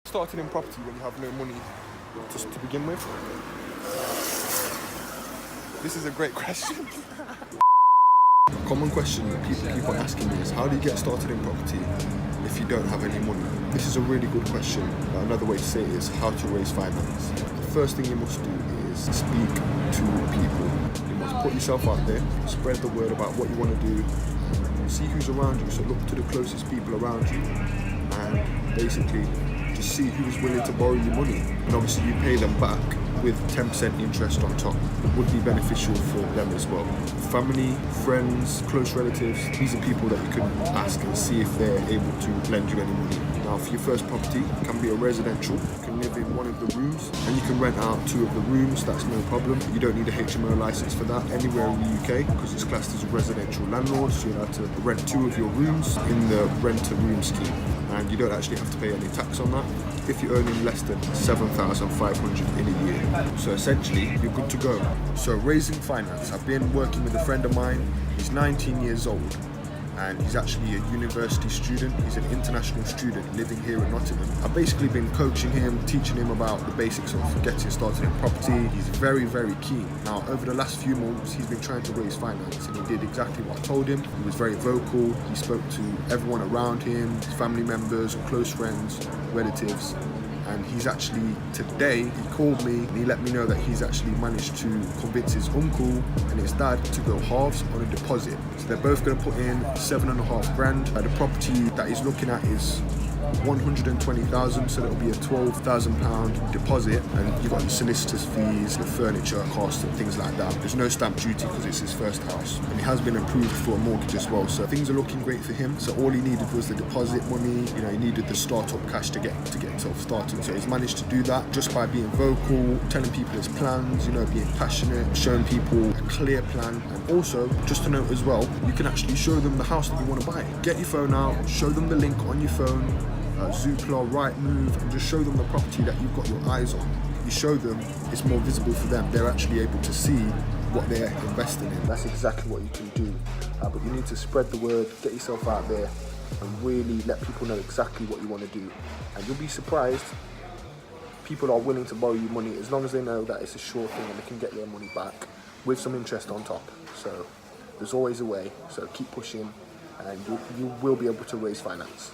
Starting in property when you have no money just to begin with? This is a great question. A common question that people keep on asking me is, how do you get started in property if you don't have any money? This is a really good question. Another way to say it is how to raise finance. The first thing you must do is speak to people. You must put yourself out there, spread the word about what you want to do, see who's around you, so look to the closest people around you and basically just see who's willing to borrow you money, and obviously you pay them back with 10% interest on top. It would be beneficial for them as well. Family, friends, close relatives, these are people that you can ask and see if they're able to lend you any money. Now for your first property, it can be a residential. You can live in one of the rooms and you can rent out 2 of the rooms, that's no problem. You don't need a HMO license for that anywhere in the UK because it's classed as a residential landlord, so you're allowed to rent 2 of your rooms in the rent-a-room scheme, and you don't actually have to pay any tax on that if you're earning less than 7,500 in a year. So essentially, you're good to go. So raising finance, I've been working with a friend of mine. He's 19 years old and he's actually a university student. He's an international student living here in Nottingham. I've basically been coaching him, teaching him about the basics of getting started in property. He's very, very keen. Now, over the last few months, he's been trying to raise finance and he did exactly what I told him. He was very vocal. He spoke to everyone around him, his family members, close friends, relatives. And he's actually, today, he called me and he let me know that he's actually managed to convince his uncle and his dad to go halves on a deposit. So they're both going to put in 7.5 grand. The property that he's looking at is 120,000, so that'll be a £12,000 deposit, and you've got your solicitor's fees, your furniture costs and things like that. There's no stamp duty because it's his first house, and he has been approved for a mortgage as well, so things are looking great for him. So all he needed was the deposit money, you know, he needed the startup cash to get himself started. So he's managed to do that just by being vocal, telling people his plans, you know, being passionate, showing people a clear plan. And also, just to note as well, you can actually show them the house that you want to buy. Get your phone out, show them the link on your phone, Zoopla, Rightmove, and just show them the property that you've got your eyes on. You show them, it's more visible for them. They're actually able to see what they're investing in. That's exactly what you can do. But you need to spread the word, get yourself out there, and really let people know exactly what you want to do. And you'll be surprised, people are willing to borrow you money as long as they know that it's a sure thing and they can get their money back with some interest on top. So there's always a way, so keep pushing and you will be able to raise finance.